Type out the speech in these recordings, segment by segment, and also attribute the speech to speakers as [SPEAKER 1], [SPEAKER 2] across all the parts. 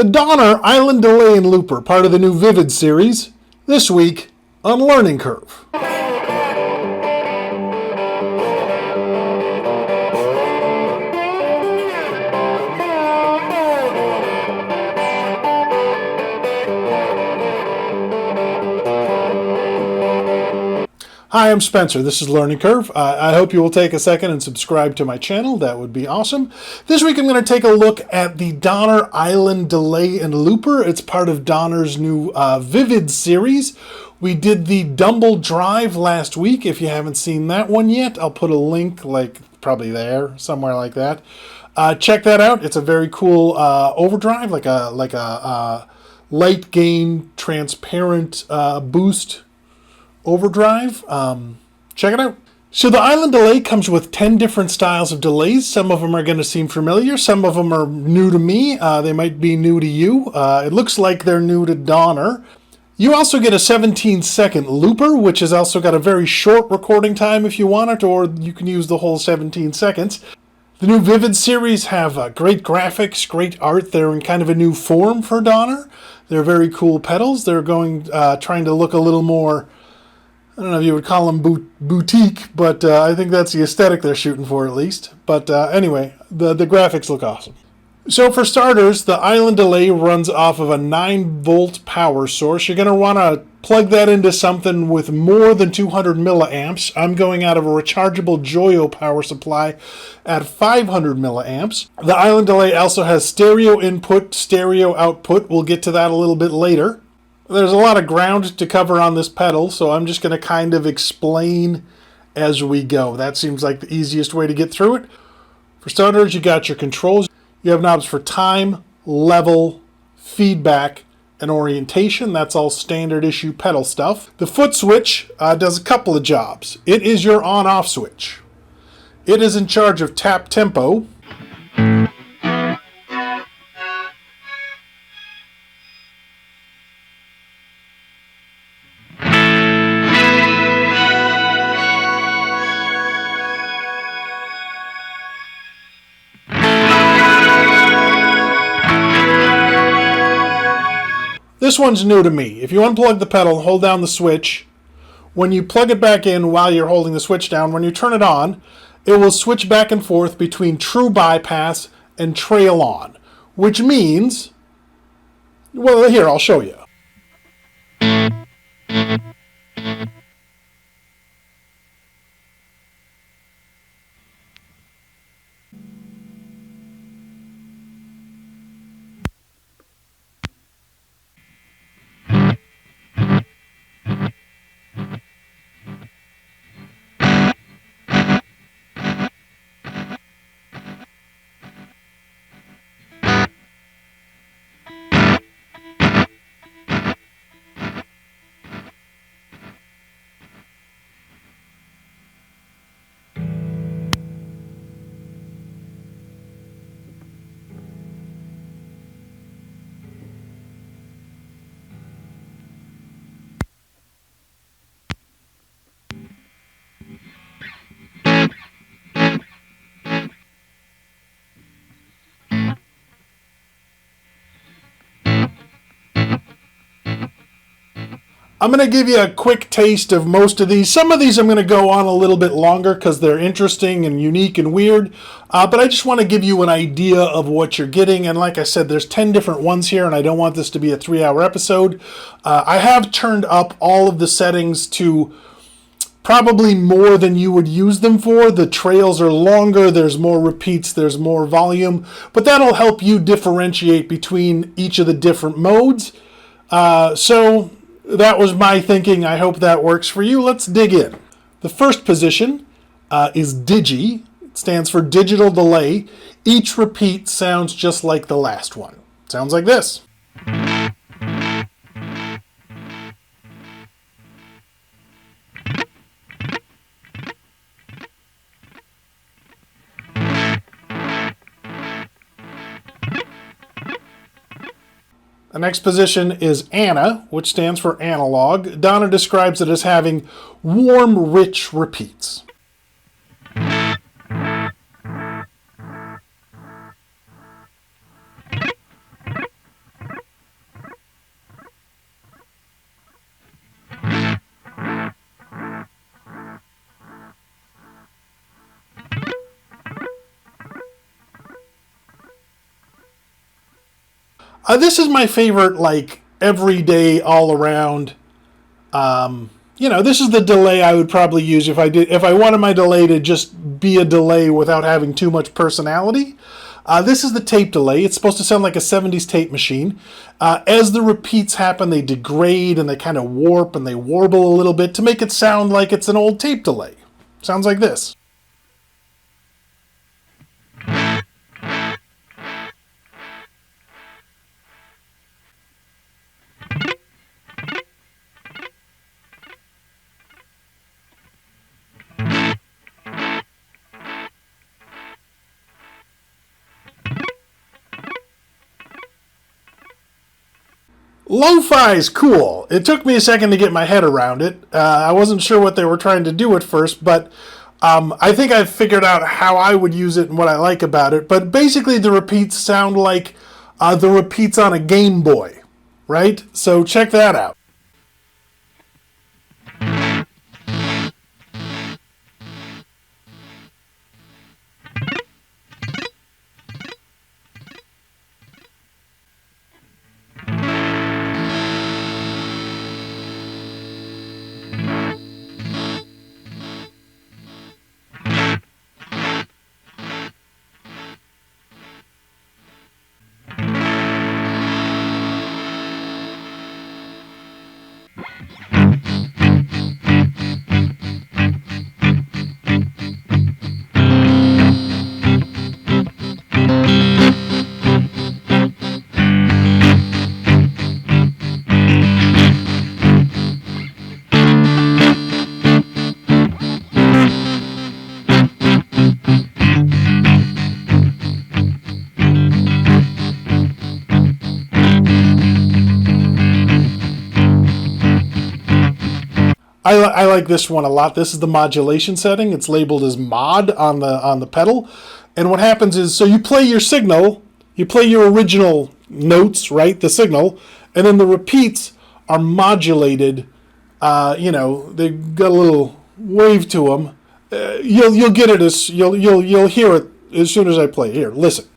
[SPEAKER 1] The Donnner Island Delay and Looper, part of the new Vivid series, this week on Learning Curve. Hi, I'm Spencer. This is Learning Curve. I hope you will take a second and subscribe to my channel. That would be awesome. This week I'm going to take a look at the Donnner Island Delay and Looper. It's part of Donner's new Vivid series. We did the Dumble Drive last week. If you haven't seen that one yet, I'll put a link probably there, somewhere like that. Check that out. It's a very cool overdrive, like a light gain transparent boost overdrive. Check it out. So the Island Delay comes with 10 different styles of delays. Some of them are going to seem familiar. Some of them are new to me. They might be new to you. It looks like they're new to Donnner. You also get a 17-second looper, which has also got a very short recording time if you want it, or you can use the whole 17 seconds. The new Vivid series have great graphics, great art. They're in kind of a new form for Donnner. They're very cool pedals. They're trying to look a little more, I don't know if you would call them boutique, but I think that's the aesthetic they're shooting for at least. But anyway, the graphics look awesome. So for starters, the Island Delay runs off of a 9-volt power source. You're going to want to plug that into something with more than 200 milliamps. I'm going out of a rechargeable Joyo power supply at 500 milliamps. The Island Delay also has stereo input, stereo output. We'll get to that a little bit later. There's a lot of ground to cover on this pedal, so I'm just going to kind of explain as we go. That seems like the easiest way to get through it. For starters, you got your controls. You have knobs for time, level, feedback, and orientation. That's all standard issue pedal stuff. The foot switch does a couple of jobs. It is your on-off switch. It is in charge of tap tempo. This one's new to me. If you unplug the pedal, hold down the switch. When you plug it back in while you're holding the switch down, when you turn it on, it will switch back and forth between true bypass and trail on, which means, well, here, I'll show you. I'm going to give you a quick taste of most of these. Some of these I'm going to go on a little bit longer because they're interesting and unique and weird. But I just want to give you an idea of what you're getting. And like I said, there's 10 different ones here, and I don't want this to be a 3-hour episode. I have turned up all of the settings to probably more than you would use them for. The trails are longer, there's more repeats, there's more volume. But that'll help you differentiate between each of the different modes. So that was my thinking. I hope that works for you. Let's dig in. The first position is Digi. It stands for digital delay. Each repeat sounds just like the last one. Sounds like this. The next position is Ana, which stands for analog. Donnner describes it as having warm, rich repeats. This is my favorite, like, everyday, all around. You know, this is the delay I would probably use if I wanted my delay to just be a delay without having too much personality. This is the tape delay. It's supposed to sound like a 70s tape machine. As the repeats happen, they degrade and they kind of warp and they warble a little bit to make it sound like it's an old tape delay. Sounds like this. Lo-fi's cool. It took me a second to get my head around it. I wasn't sure what they were trying to do at first, but I think I've figured out how I would use it and what I like about it. But basically the repeats sound like the repeats on a Game Boy, right? So check that out. I like this one a lot. This is the modulation setting. It's labeled as mod on the pedal. And what happens is, so you play your signal, you play your original notes, right, the signal, and then the repeats are modulated. You know, they got a little wave to them. You'll get it as you'll hear it as soon as I play. Here, listen.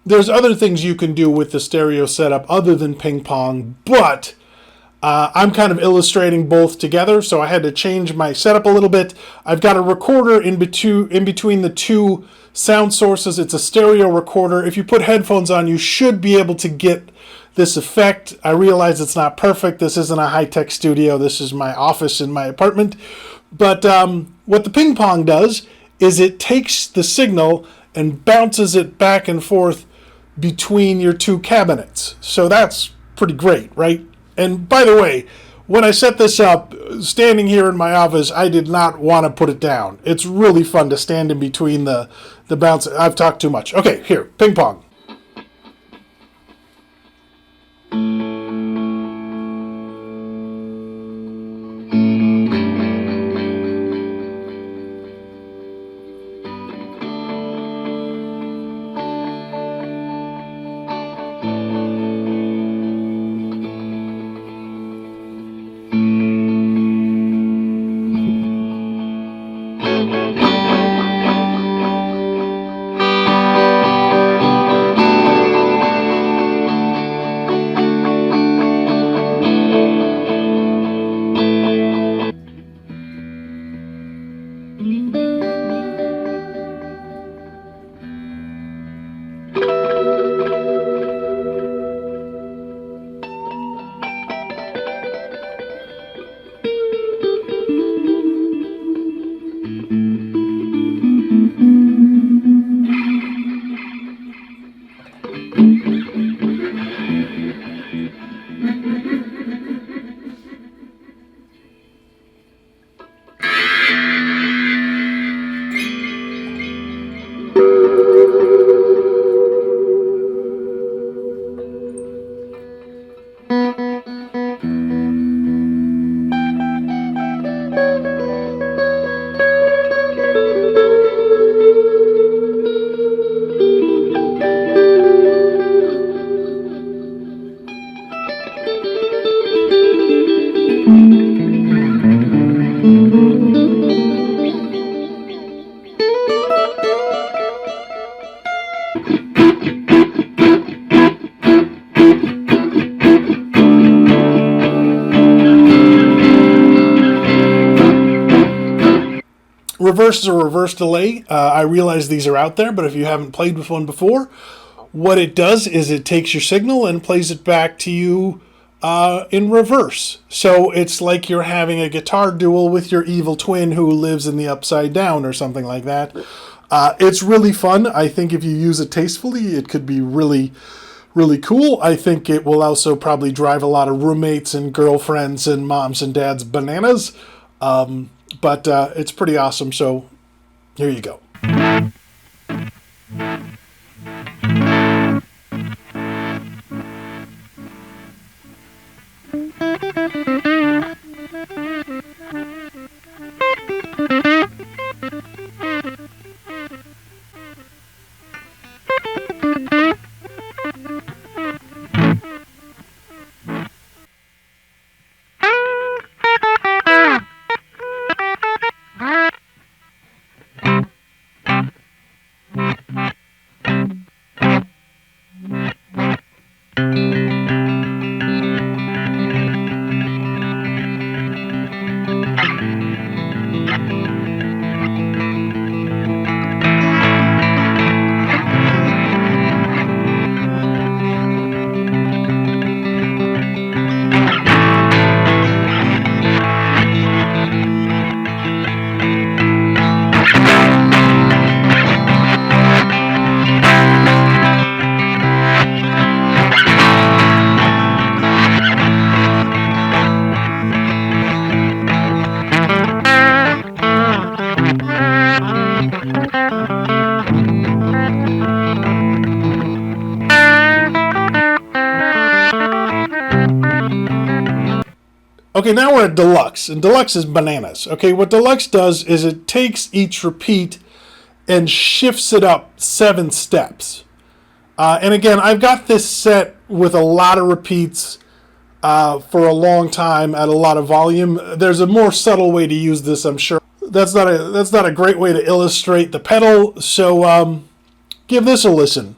[SPEAKER 1] There's other things you can do with the stereo setup other than ping pong, but I'm kind of illustrating both together, so I had to change my setup a little bit. I've got a recorder in between the two sound sources. It's a stereo recorder. If you put headphones on, you should be able to get this effect. I realize it's not perfect. This isn't a high-tech studio. This is my office in my apartment. But what the ping pong does is it takes the signal and bounces it back and forth between your two cabinets. So that's pretty great, right? And by the way, when I set this up, standing here in my office, I did not want to put it down. It's really fun to stand in between the bounce. I've talked too much. Okay, here, ping pong. reverse is a reverse delay. I realize these are out there, but if you haven't played with one before, what it does is it takes your signal and plays it back to you in reverse. So it's like you're having a guitar duel with your evil twin who lives in the upside down or something like that. It's really fun. I think if you use it tastefully, it could be really, really cool. I think it will also probably drive a lot of roommates and girlfriends and moms and dads bananas. But it's pretty awesome. So here you go. Okay, now we're at Deluxe, and Deluxe is bananas. Okay, what Deluxe does is it takes each repeat and shifts it up 7 steps. And again, I've got this set with a lot of repeats for a long time at a lot of volume. There's a more subtle way to use this, I'm sure. That's not a great way to illustrate the pedal, so give this a listen.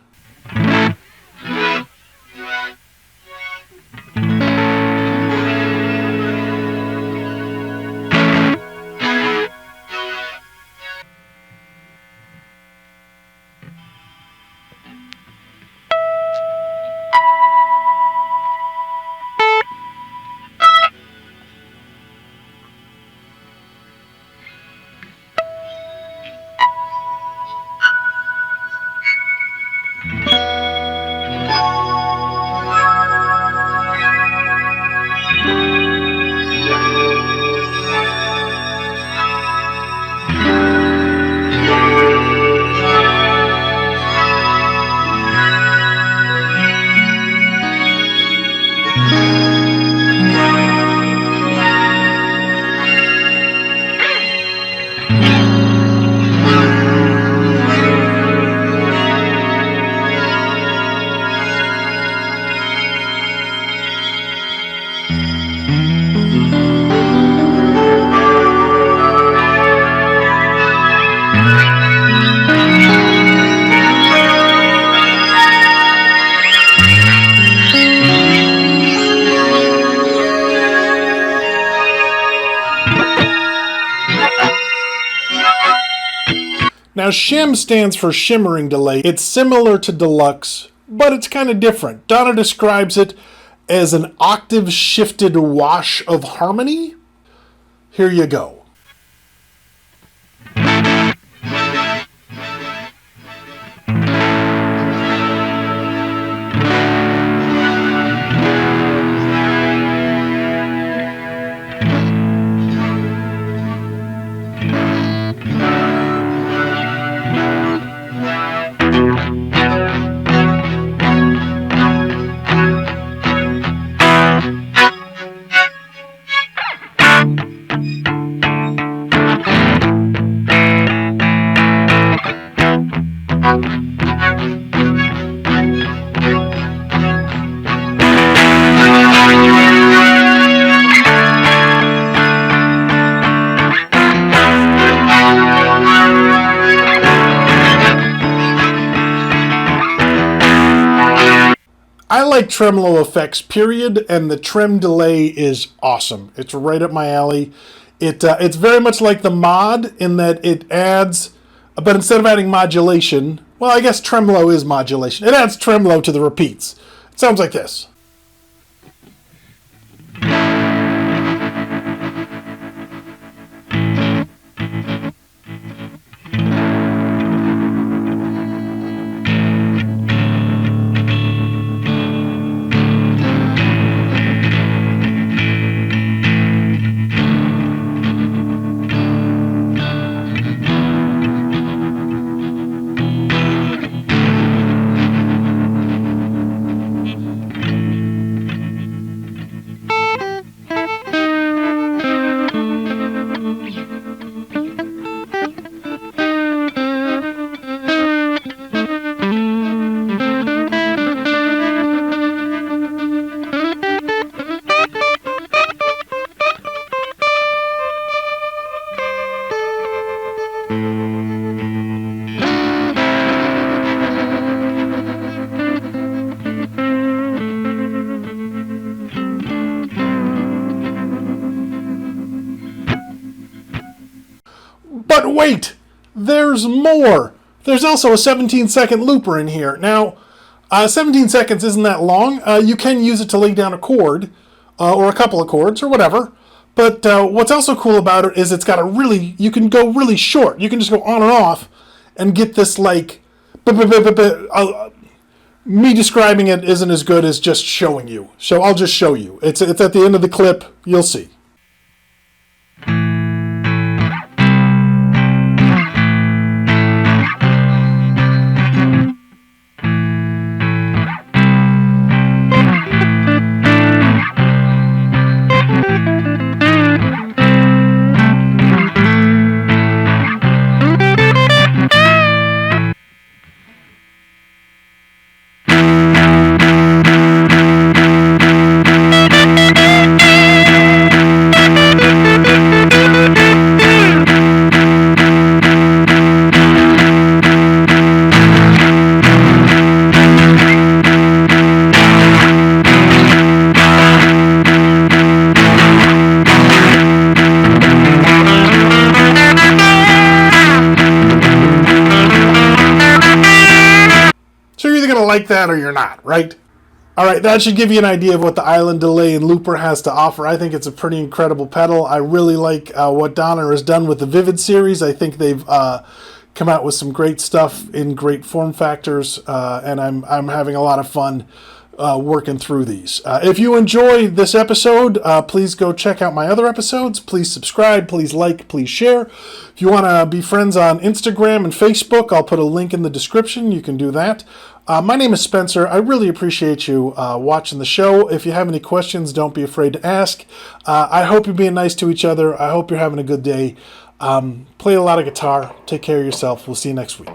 [SPEAKER 1] Now, shim stands for shimmering delay. It's similar to Deluxe, but it's kind of different. Donnner describes it as an octave shifted wash of harmony. Here you go. I like tremolo effects, period, and the trem delay is awesome. It's right up my alley. It's very much like the mod in that it adds, but instead of adding modulation, well, I guess tremolo is modulation. It adds tremolo to the repeats. It sounds like this. But wait, there's more. There's also a 17-second looper in here. Now, 17 seconds isn't that long. You can use it to lay down a chord, or a couple of chords, or whatever. But what's also cool about it is it's got a really, you can go really short. You can just go on and off and get this like, me describing it isn't as good as just showing you. So I'll just show you. It's at the end of the clip. You'll see. Like that or you're not, right? All right, that should give you an idea of what the Island Delay and Looper has to offer. I think it's a pretty incredible pedal. I really like what Donnner has done with the Vivid series. I think they've come out with some great stuff in great form factors, and I'm having a lot of fun working through these. If you enjoyed this episode, please go check out my other episodes. Please subscribe, please like, please share. If you want to be friends on Instagram and Facebook, I'll put a link in the description. You can do that. My name is Spencer. I really appreciate you watching the show. If you have any questions, don't be afraid to ask. I hope you're being nice to each other. I hope you're having a good day. Play a lot of guitar. Take care of yourself. We'll see you next week.